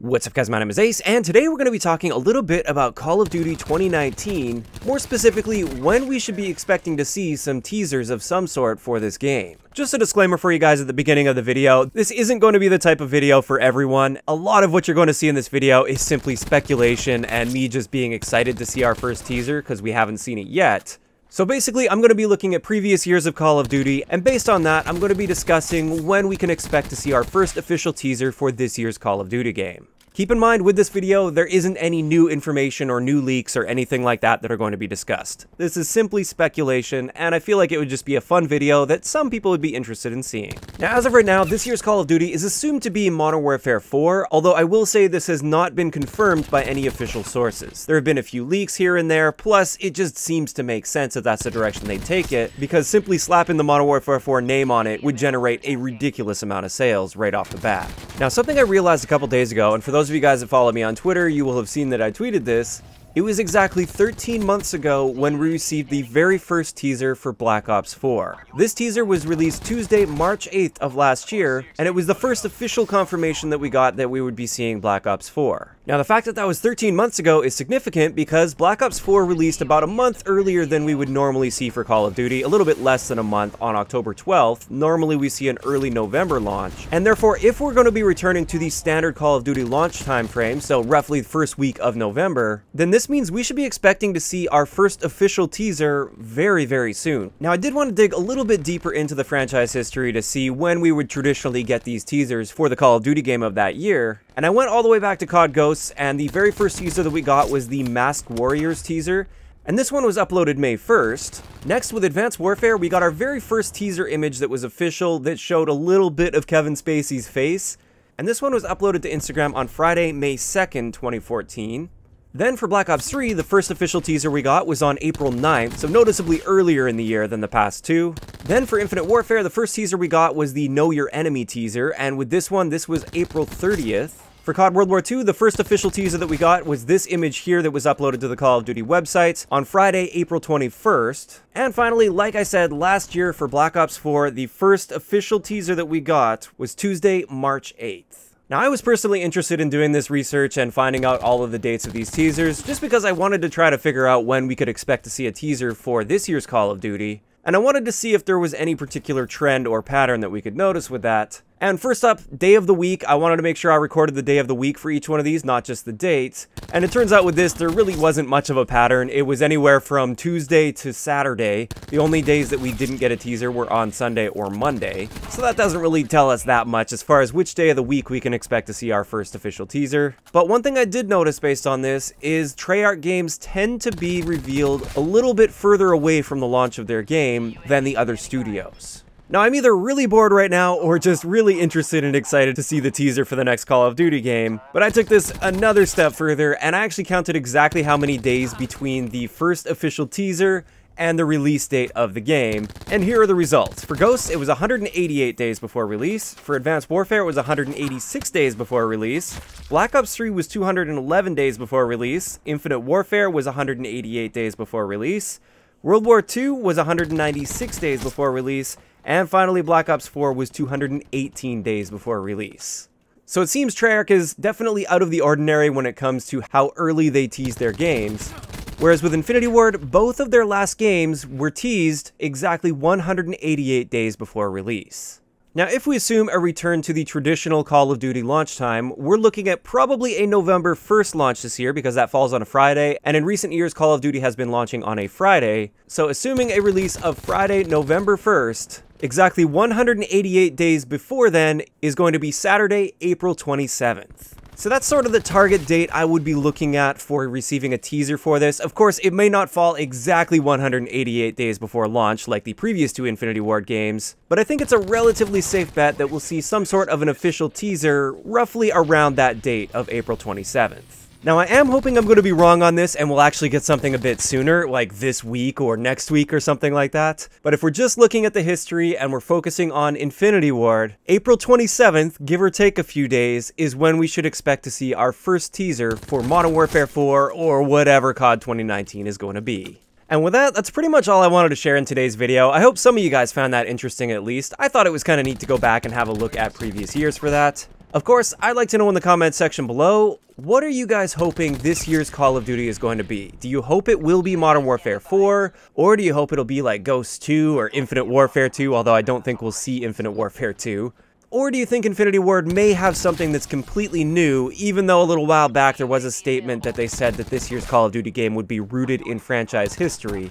What's up guys, my name is Ace, and today we're going to be talking a little bit about Call of Duty 2019, more specifically when we should be expecting to see some teasers of some sort for this game. Just a disclaimer for you guys at the beginning of the video, this isn't going to be the type of video for everyone. A lot of what you're going to see in this video is simply speculation and me just being excited to see our first teaser because we haven't seen it yet. So basically, I'm going to be looking at previous years of Call of Duty, and based on that, I'm going to be discussing when we can expect to see our first official teaser for this year's Call of Duty game. Keep in mind, with this video, there isn't any new information or new leaks or anything like that that are going to be discussed. This is simply speculation, and I feel like it would just be a fun video that some people would be interested in seeing. Now, as of right now, this year's Call of Duty is assumed to be Modern Warfare 4, although I will say this has not been confirmed by any official sources. There have been a few leaks here and there, plus it just seems to make sense that that's the direction they take it, because simply slapping the Modern Warfare 4 name on it would generate a ridiculous amount of sales right off the bat. Now, something I realized a couple days ago, and for those of you guys that follow me on Twitter, you will have seen that I tweeted this. It was exactly 13 months ago when we received the very first teaser for Black Ops 4. This teaser was released Tuesday, March 8th of last year, and it was the first official confirmation that we got that we would be seeing Black Ops 4. Now, the fact that that was 13 months ago is significant because Black Ops 4 released about a month earlier than we would normally see for Call of Duty, a little bit less than a month on October 12th. Normally we see an early November launch, and therefore if we're going to be returning to the standard Call of Duty launch time frame, so roughly the first week of November, then this means we should be expecting to see our first official teaser very soon. Now, I did want to dig a little bit deeper into the franchise history to see when we would traditionally get these teasers for the Call of Duty game of that year, and I went all the way back to COD Ghosts, and the very first teaser that we got was the Masked Warriors teaser, and this one was uploaded May 1st. Next, with Advanced Warfare, we got our very first teaser image that was official that showed a little bit of Kevin Spacey's face, and this one was uploaded to Instagram on Friday, May 2nd, 2014. Then for Black Ops 3, the first official teaser we got was on April 9th, so noticeably earlier in the year than the past two. Then for Infinite Warfare, the first teaser we got was the Know Your Enemy teaser, and with this one, this was April 30th. For COD World War II, the first official teaser that we got was this image here that was uploaded to the Call of Duty website on Friday, April 21st. And finally, like I said, last year for Black Ops 4, the first official teaser that we got was Tuesday, March 8th. Now, I was personally interested in doing this research and finding out all of the dates of these teasers, just because I wanted to try to figure out when we could expect to see a teaser for this year's Call of Duty, and I wanted to see if there was any particular trend or pattern that we could notice with that. And first up, day of the week. I wanted to make sure I recorded the day of the week for each one of these, not just the dates. And it turns out with this, there really wasn't much of a pattern. It was anywhere from Tuesday to Saturday. The only days that we didn't get a teaser were on Sunday or Monday. So that doesn't really tell us that much as far as which day of the week we can expect to see our first official teaser. But one thing I did notice based on this is Treyarch games tend to be revealed a little bit further away from the launch of their game than the other studios. Now, I'm either really bored right now or just really interested and excited to see the teaser for the next Call of Duty game, but I took this another step further and I actually counted exactly how many days between the first official teaser and the release date of the game, and here are the results. For Ghosts, it was 188 days before release. For Advanced Warfare, it was 186 days before release. Black Ops 3 was 211 days before release. Infinite Warfare was 188 days before release. World War II was 196 days before release. And finally, Black Ops 4 was 218 days before release. So it seems Treyarch is definitely out of the ordinary when it comes to how early they tease their games. Whereas with Infinity Ward, both of their last games were teased exactly 188 days before release. Now, if we assume a return to the traditional Call of Duty launch time, we're looking at probably a November 1st launch this year because that falls on a Friday, and in recent years, Call of Duty has been launching on a Friday. So assuming a release of Friday, November 1st, exactly 188 days before then is going to be Saturday, April 27th. So that's sort of the target date I would be looking at for receiving a teaser for this. Of course, it may not fall exactly 188 days before launch like the previous two Infinity Ward games, but I think it's a relatively safe bet that we'll see some sort of an official teaser roughly around that date of April 27th. Now, I am hoping I'm going to be wrong on this and we'll actually get something a bit sooner, like this week or next week or something like that. But if we're just looking at the history and we're focusing on Infinity Ward, April 27th, give or take a few days, is when we should expect to see our first teaser for Modern Warfare 4 or whatever COD 2019 is going to be. And with that, that's pretty much all I wanted to share in today's video. I hope some of you guys found that interesting at least. I thought it was kind of neat to go back and have a look at previous years for that. Of course, I'd like to know in the comments section below, what are you guys hoping this year's Call of Duty is going to be? Do you hope it will be Modern Warfare 4, or do you hope it'll be like Ghost 2 or Infinite Warfare 2, although I don't think we'll see Infinite Warfare 2? Or do you think Infinity Ward may have something that's completely new, even though a little while back there was a statement that they said that this year's Call of Duty game would be rooted in franchise history?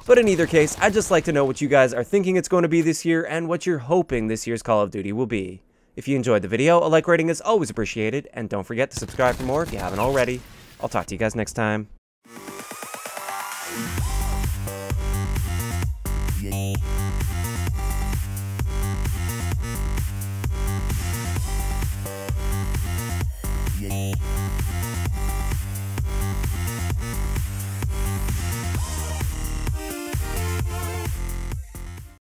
But in either case, I'd just like to know what you guys are thinking it's going to be this year and what you're hoping this year's Call of Duty will be. If you enjoyed the video, a like rating is always appreciated, and don't forget to subscribe for more if you haven't already. I'll talk to you guys next time.